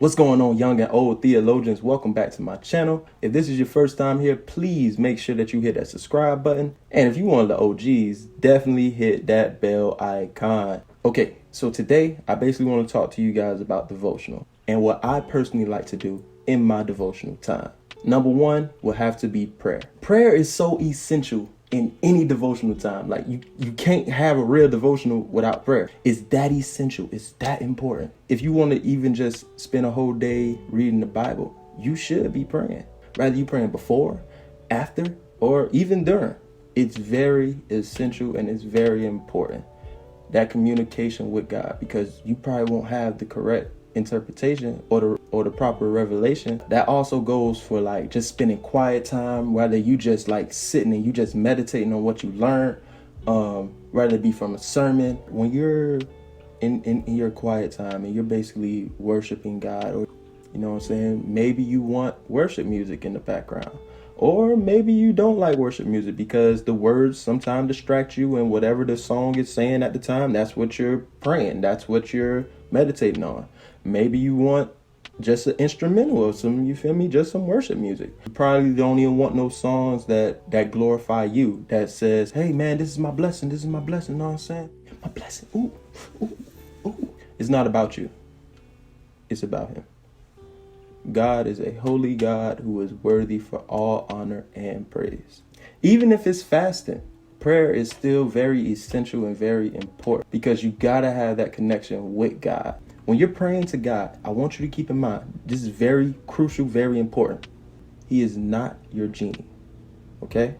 What's going on, young and old theologians? Welcome back to my channel. If this is your first time here, please make sure that you hit that subscribe button. And if you're one of the OGs, definitely hit that bell icon. Okay, so today I basically want to talk to you guys about devotional and what I personally like to do in my devotional time. Number one will have to be prayer. Prayer is so essential in any devotional time. Like you can't have a real devotional without prayer. It's that essential. It's that important. If you want to even just spend a whole day reading the Bible, you should be praying. Rather you praying before, after, or even during. It's very essential and it's very important. That communication with God, because you probably won't have the correct interpretation or the proper revelation. That also goes for like just spending quiet time, whether you just like sitting and you just meditating on what you learned, whether it be from a sermon. When you're in your quiet time and you're basically worshiping God, or you know what I'm saying, maybe you want worship music in the background, or maybe you don't like worship music because the words sometimes distract you, and whatever the song is saying at the time, that's what you're praying, that's what you're meditating on. Maybe you want just an instrumental of some, you feel me, just some worship music. You probably don't even want no songs that glorify you, that says, hey man, this is my blessing, you know what I'm saying? My blessing, ooh. It's not about you. It's about him. God is a holy God who is worthy for all honor and praise. Even if it's fasting, prayer is still very essential and very important, because you gotta have that connection with God. When you're praying to God, I want you to keep in mind, this is very crucial, very important. He is not your genie. Okay?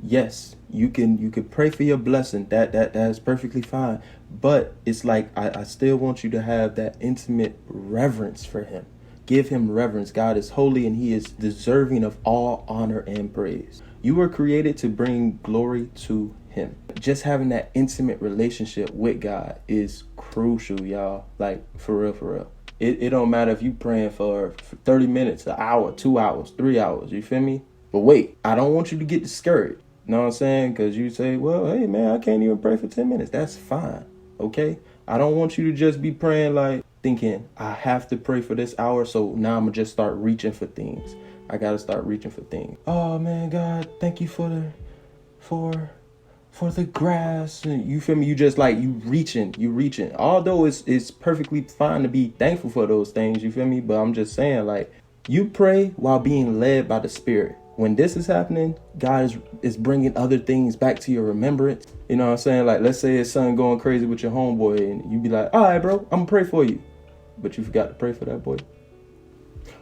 Yes, you can pray for your blessing. That is perfectly fine. But it's like I still want you to have that intimate reverence for him. Give him reverence. God is holy and he is deserving of all honor and praise. You were created to bring glory to him. Just having that intimate relationship with God is crucial, y'all. Like for real. It don't matter if you praying for 30 minutes, an hour, 2 hours, 3 hours, you feel me? But wait, I don't want you to get discouraged. You know what I'm saying? Because you say, well, hey man, I can't even pray for 10 minutes. That's fine. Okay? I don't want you to just be praying like thinking I have to pray for this hour, so now I'm gonna just start reaching for things. I gotta start reaching for things. Oh man, God, thank you for the grass. And you feel me? You just like you reaching. Although it's perfectly fine to be thankful for those things, you feel me? But I'm just saying, like, you pray while being led by the Spirit. When this is happening, God is bringing other things back to your remembrance. You know what I'm saying? Like, let's say it's something going crazy with your homeboy and you be like, all right, bro, I'm gonna pray for you. But you forgot to pray for that boy.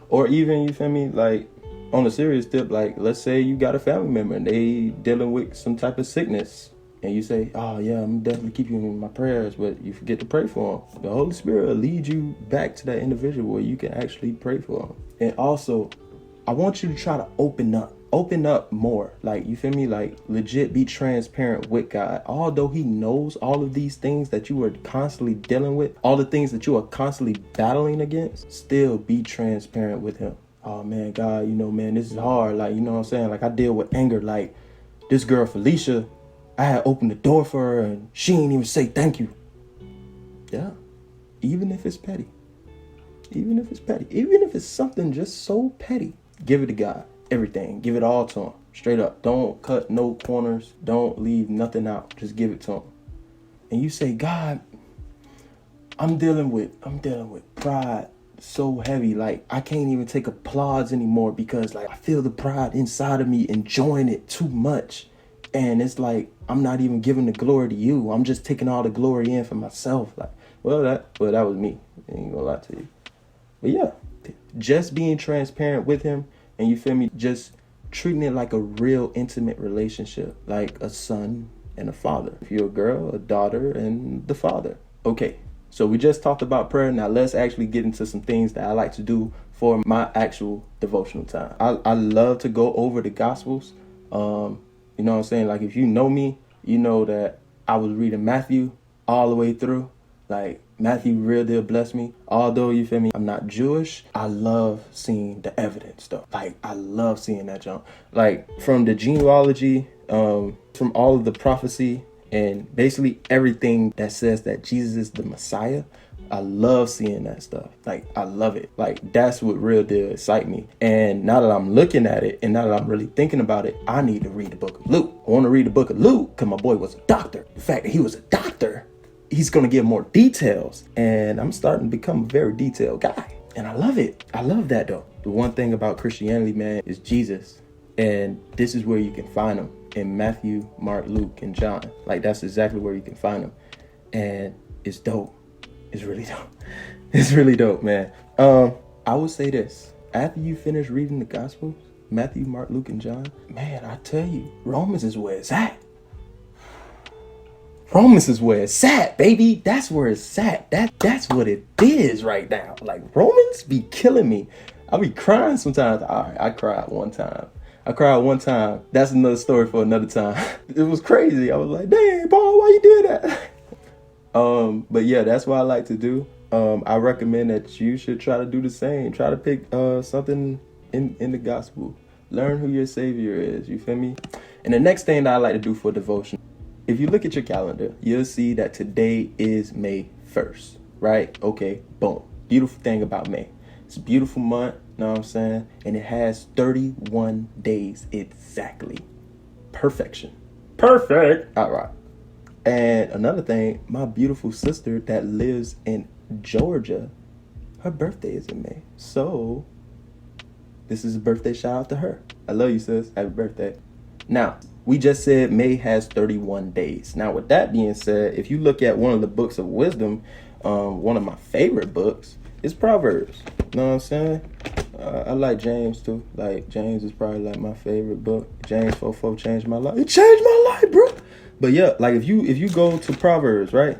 Or even, you feel me, like on a serious tip, like let's say you got a family member and they dealing with some type of sickness, and you say, oh yeah, I'm definitely keeping you in my prayers, but you forget to pray for them. The Holy Spirit will lead you back to that individual where you can actually pray for them. And also, I want you to try to open up more. Like, you feel me? Like, legit be transparent with God. Although he knows all of these things that you are constantly dealing with, all the things that you are constantly battling against, still be transparent with him. Oh man, God, you know, man, this is hard. Like, you know what I'm saying? Like, I deal with anger. Like, this girl, Felicia, I had opened the door for her and she ain't even say thank you. Yeah. Even if it's petty. Even if it's something just so petty, give it to God. Everything. Give it all to him. Straight up. Don't cut no corners. Don't leave nothing out. Just give it to him. And you say, God, I'm dealing with pride so heavy. Like, I can't even take applause anymore because like I feel the pride inside of me enjoying it too much. And it's like I'm not even giving the glory to you. I'm just taking all the glory in for myself. Like, that was me. I ain't gonna lie to you. But yeah, just being transparent with him, and you feel me, just treating it like a real intimate relationship, like a son and a father. If you're a girl, a daughter and the father. Okay, so we just talked about prayer. Now let's actually get into some things that I like to do for my actual devotional time. I love to go over the Gospels. You know what I'm saying? Like, if you know me, you know that I was reading Matthew all the way through. Like, Matthew real deal blessed me. Although, you feel me, I'm not Jewish, I love seeing the evidence stuff. Like, I love seeing that jump. Like, from the genealogy, from all of the prophecy, and basically everything that says that Jesus is the Messiah, I love seeing that stuff. Like, I love it. Like, that's what real deal excite me. And now that I'm looking at it and now that I'm really thinking about it, I need to read the book of Luke. I want to read the book of Luke because my boy was a doctor. The fact that he was a doctor, he's going to give more details. And I'm starting to become a very detailed guy. And I love it. I love that though. The one thing about Christianity, man, is Jesus. And this is where you can find him in Matthew, Mark, Luke, and John. Like, that's exactly where you can find him. And it's dope. It's really dope. It's really dope, man. I would say this. After you finish reading the Gospels, Matthew, Mark, Luke, and John, man, I tell you, Romans is where it's at. Romans is where it's at, baby. That's where it's at. That's what it is right now. Like, Romans be killing me. I be crying sometimes. All right, I cried one time. That's another story for another time. It was crazy. I was like, dang, Paul, why you did that? But yeah, that's what I like to do. I recommend that you should try to do the same. Try to pick something in the gospel. Learn who your savior is. You feel me? And the next thing that I like to do for devotion, if you look at your calendar, you'll see that today is May 1st, right? Okay, boom. Beautiful thing about May. It's a beautiful month, you know what I'm saying? And it has 31 days exactly. Perfection. Perfect. All right. And another thing, my beautiful sister that lives in Georgia, her birthday is in May. So this is a birthday shout out to her. I love you, sis. Happy birthday. Now, we just said May has 31 days. Now, with that being said, if you look at one of the books of wisdom, one of my favorite books is Proverbs. You know what I'm saying? I like James too. Like, James is probably like my favorite book. James 4:4 changed my life. It changed my life, bro. But yeah, like if you go to Proverbs, right,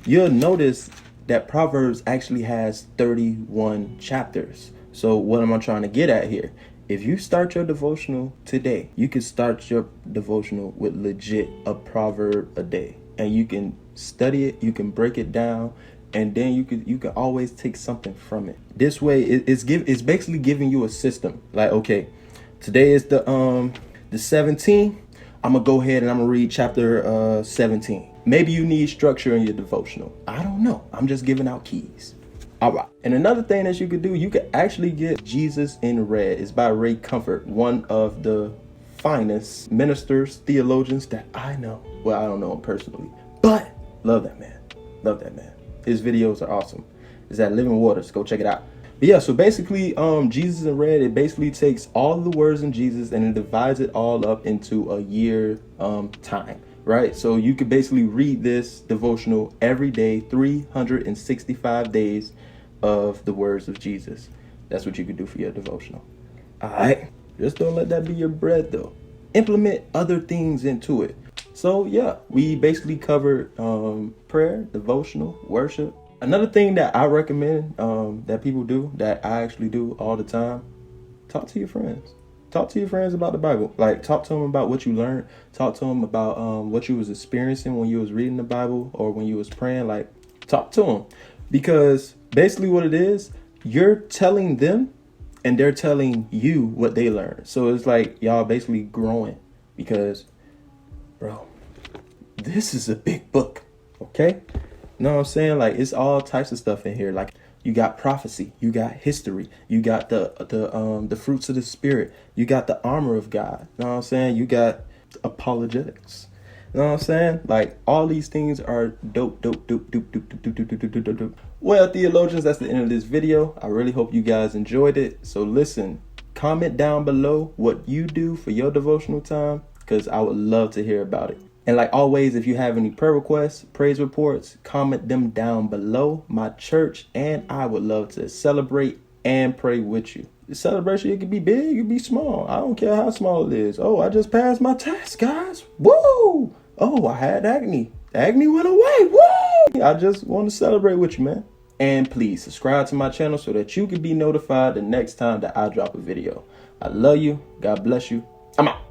you'll notice that Proverbs actually has 31 chapters. So what am I trying to get at here? If you start your devotional today, you can start your devotional with legit a proverb a day. And you can study it, you can break it down, and then you can always take something from it. This way, it's basically giving you a system. Like, okay, today is the 17th. I'm gonna go ahead and I'm gonna read chapter 17. Maybe you need structure in your devotional. I don't know. I'm just giving out keys. All right. And another thing that you could do, you could actually get Jesus in Red. It's by Ray Comfort, one of the finest ministers, theologians that I know. Well, I don't know him personally, but love that man. Love that man. His videos are awesome. It's at Living Waters. Go check it out. But yeah, so basically, Jesus in Red, it basically takes all the words in Jesus and it divides it all up into a year time, right? So you could basically read this devotional every day, 365 days of the words of Jesus. That's what you could do for your devotional. All right. Just don't let that be your bread, though. Implement other things into it. So yeah, we basically covered prayer, devotional, worship. Another thing that I recommend that people do, that I actually do all the time, talk to your friends. Talk to your friends about the Bible. Like, talk to them about what you learned. Talk to them about what you was experiencing when you was reading the Bible or when you was praying. Like, talk to them. Because basically what it is, you're telling them and they're telling you what they learned. So it's like y'all basically growing because, bro, this is a big book, okay? You know what I'm saying? Like, it's all types of stuff in here. Like, you got prophecy, you got history, you got the fruits of the spirit, you got the armor of God. You know what I'm saying? You got apologetics. You know what I'm saying? Like, all these things are dope. Well, theologians, that's the end of this video. I really hope you guys enjoyed it. So listen, comment down below what you do for your devotional time, because I would love to hear about it. And like always, if you have any prayer requests, praise reports, comment them down below. My church and I would love to celebrate and pray with you. The celebration, it could be big, it could be small. I don't care how small it is. Oh, I just passed my test, guys. Woo! Oh, I had acne. Acne went away. Woo! I just want to celebrate with you, man. And please subscribe to my channel so that you can be notified the next time that I drop a video. I love you. God bless you. I'm out.